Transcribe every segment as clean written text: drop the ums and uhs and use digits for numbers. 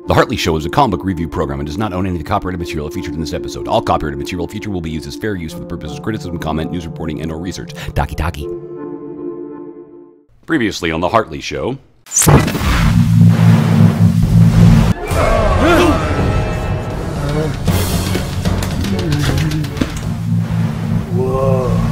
The Hartley Show is a comic book review program and does not own any of the copyrighted material featured in this episode. All copyrighted material featured will be used as fair use for the purposes of criticism, comment, news reporting, and/or research. Taki Taki. Previously on The Hartley Show. Whoa.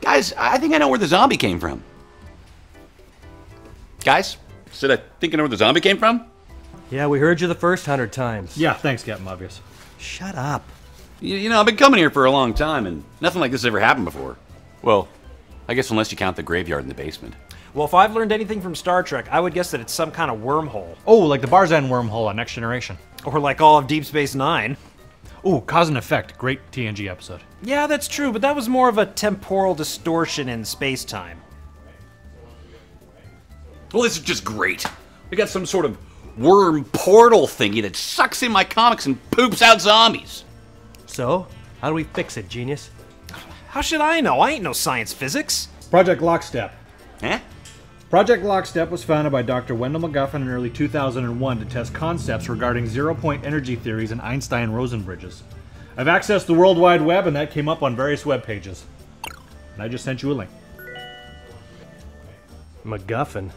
Guys, I think I know where the zombie came from. Guys, said I think I know where the zombie came from? Yeah, we heard you the first 100 times. Yeah, thanks, Captain Obvious. Shut up. You know, I've been coming here for a long time, and nothing like this ever happened before. Well, I guess unless you count the graveyard in the basement. Well, if I've learned anything from Star Trek, I would guess that it's some kind of wormhole. Oh, like the Barzan wormhole on Next Generation. Or like all of Deep Space Nine. Ooh, Cause and Effect. Great TNG episode. Yeah, that's true, but that was more of a temporal distortion in space-time. Well, this is just great. We got some sort of worm portal thingy that sucks in my comics and poops out zombies. So, how do we fix it, genius? How should I know? I ain't no science physics. Project Lockstep. Eh? Project Lockstep was founded by Dr. Wendell McGuffin in early 2001 to test concepts regarding zero-point energy theories and Einstein-Rosen bridges. I've accessed the World Wide Web, and that came up on various web pages. And I just sent you a link. MacGuffin.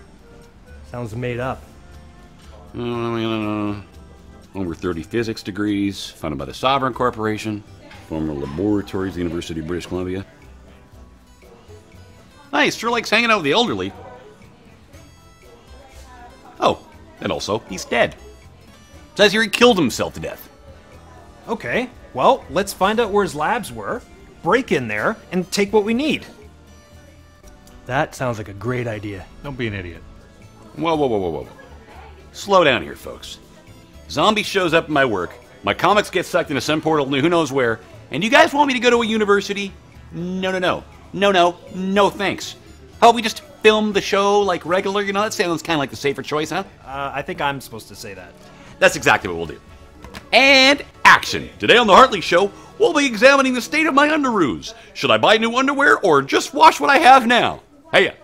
Sounds made up. Over 30 physics degrees, funded by the Sovereign Corporation, former laboratories of the University of British Columbia. Nice, sure likes hanging out with the elderly. Oh, and also, he's dead. Says here he killed himself to death. Okay, well, let's find out where his labs were, break in there, and take what we need. That sounds like a great idea. Don't be an idiot. Whoa. Slow down here, folks. Zombie shows up in my work, my comics get sucked into some portal who knows where, and you guys want me to go to a university? No, thanks. How about we just film the show like regular? You know, that sounds kind of like the safer choice, huh? I think I'm supposed to say that. That's exactly what we'll do. And action! Today on The Hartley Show, we'll be examining the state of my underoos. Should I buy new underwear or just wash what I have now? Hey.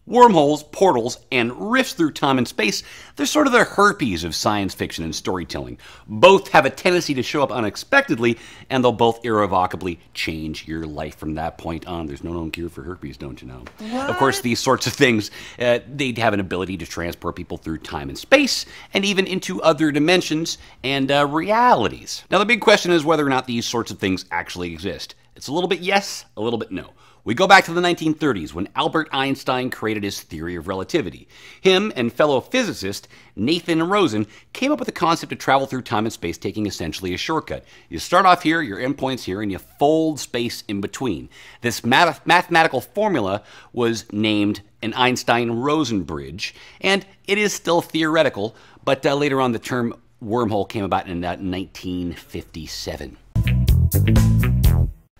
Wormholes, portals, and rifts through time and space, they're sort of the herpes of science fiction and storytelling. Both have a tendency to show up unexpectedly, and they'll both irrevocably change your life from that point on. There's no known cure for herpes, don't you know? What? Of course, these sorts of things, they'd have an ability to transport people through time and space, and even into other dimensions and realities. Now, the big question is whether or not these sorts of things actually exist. It's a little bit yes, a little bit no. We go back to the 1930s when Albert Einstein created his theory of relativity. Him and fellow physicist Nathan Rosen came up with the concept of travel through time and space, taking essentially a shortcut. You start off here, your endpoint's here, and you fold space in between. This mathematical formula was named an Einstein-Rosen bridge, and it is still theoretical, but later on the term wormhole came about in 1957.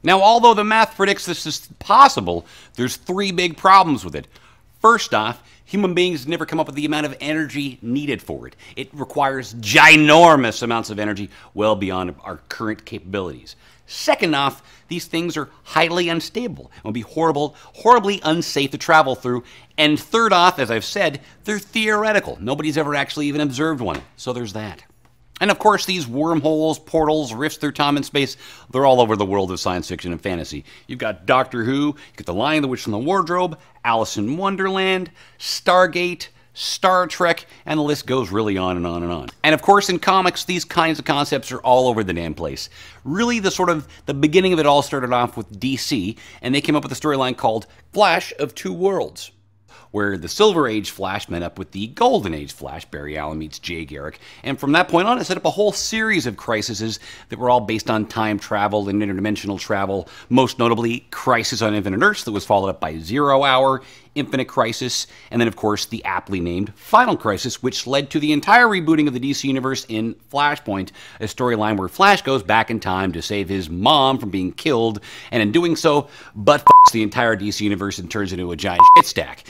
Now, although the math predicts this is possible, there's three big problems with it. First off, human beings never come up with the amount of energy needed for it. It requires ginormous amounts of energy, well beyond our current capabilities. Second off, these things are highly unstable and would be horribly unsafe to travel through. And third off, as I've said, they're theoretical. Nobody's ever actually even observed one, so there's that. And of course, these wormholes, portals, rifts through time and space, they're all over the world of science fiction and fantasy. You've got Doctor Who, you've got The Lion, the Witch, and the Wardrobe, Alice in Wonderland, Stargate, Star Trek, and the list goes really on and on and on. And of course, in comics, these kinds of concepts are all over the damn place. Really, the beginning of it all started off with DC, and they came up with a storyline called Flash of Two Worlds, where the Silver Age Flash met up with the Golden Age Flash, Barry Allen meets Jay Garrick, and from that point on it set up a whole series of crises that were all based on time travel and interdimensional travel, most notably Crisis on Infinite Earths that was followed up by Zero Hour, Infinite Crisis, and then, of course, the aptly named Final Crisis, which led to the entire rebooting of the DC Universe in Flashpoint, a storyline where Flash goes back in time to save his mom from being killed, and in doing so, butt-fucks the entire DC Universe and turns into a giant shit stack.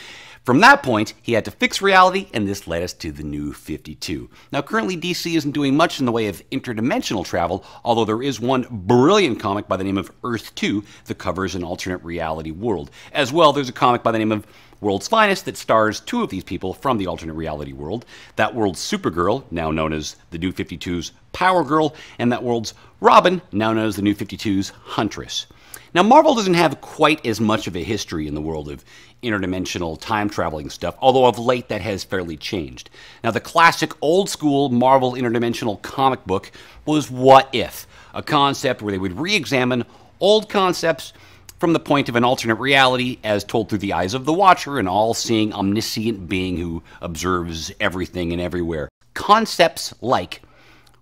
From that point, he had to fix reality, and this led us to the New 52. Now, currently, DC isn't doing much in the way of interdimensional travel, although there is one brilliant comic by the name of Earth 2 that covers an alternate reality world. As well, there's a comic by the name of World's Finest that stars two of these people from the alternate reality world. That world's Supergirl, now known as the New 52's Power Girl, and that world's Robin, now known as the New 52's Huntress. Now, Marvel doesn't have quite as much of a history in the world of interdimensional time-traveling stuff, although of late that has fairly changed. Now, the classic old-school Marvel interdimensional comic book was What If, a concept where they would re-examine old concepts from the point of an alternate reality as told through the eyes of the Watcher, an all-seeing, omniscient being who observes everything and everywhere. Concepts like,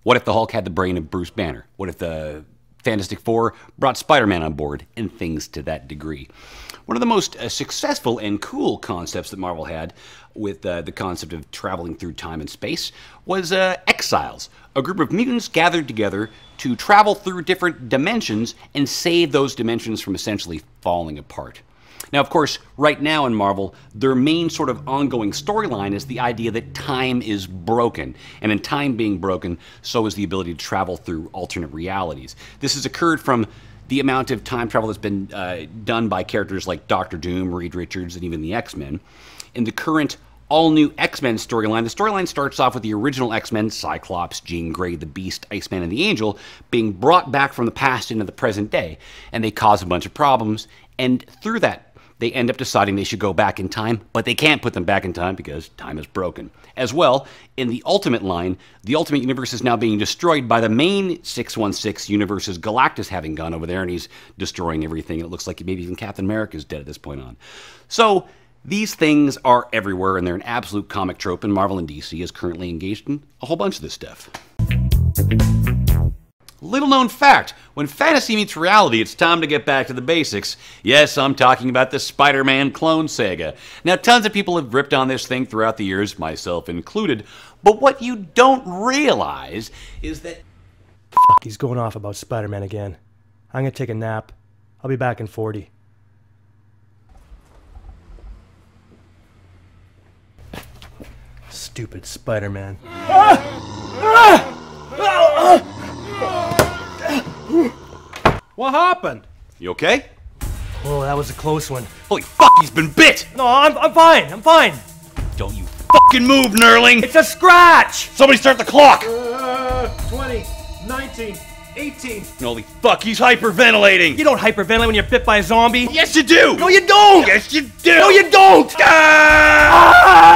what if the Hulk had the brain of Bruce Banner? What if the Fantastic Four brought Spider-Man on board, and things to that degree. One of the most successful and cool concepts that Marvel had with the concept of traveling through time and space was Exiles, a group of mutants gathered together to travel through different dimensions and save those dimensions from essentially falling apart. Now, of course, right now in Marvel, their main sort of ongoing storyline is the idea that time is broken. And in time being broken, so is the ability to travel through alternate realities. This has occurred from the amount of time travel that's been done by characters like Doctor Doom, Reed Richards, and even the X-Men. In the current all-new X-Men storyline, the storyline starts off with the original X-Men, Cyclops, Jean Grey, the Beast, Iceman, and the Angel, being brought back from the past into the present day. And they cause a bunch of problems, and through that, they end up deciding they should go back in time, but they can't put them back in time because time is broken. As well, in the Ultimate line, the Ultimate Universe is now being destroyed by the main 616 universe's Galactus having gone over there, and he's destroying everything. It looks like maybe even Captain America is dead at this point on. So, these things are everywhere, and they're an absolute comic trope, and Marvel and DC is currently engaged in a whole bunch of this stuff. Little known fact, when fantasy meets reality, it's time to get back to the basics. Yes, I'm talking about the Spider-Man clone saga. Now, tons of people have ripped on this thing throughout the years, myself included, but what you don't realize is that... Fuck, he's going off about Spider-Man again. I'm gonna take a nap. I'll be back in 40. Stupid Spider-Man. What happened? You okay? Oh, that was a close one. Holy fuck, he's been bit! No, I'm fine. I'm fine. Don't you fucking move, Nerling! It's a scratch! Somebody start the clock! 20, 19, 18. Holy fuck, he's hyperventilating! You don't hyperventilate when you're bit by a zombie. Yes, you do! No, you don't! Yes, you do! No, you don't! Ah!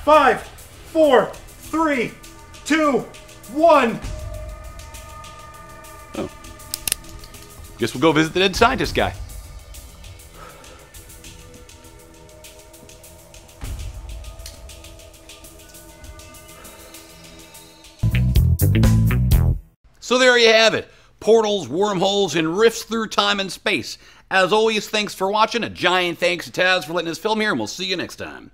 5, 4, 3, 2, 1. Oh. Guess we'll go visit the dead scientist guy. So there you have it. Portals, wormholes, and rifts through time and space. As always, thanks for watching. A giant thanks to Taz for letting us film here, and we'll see you next time.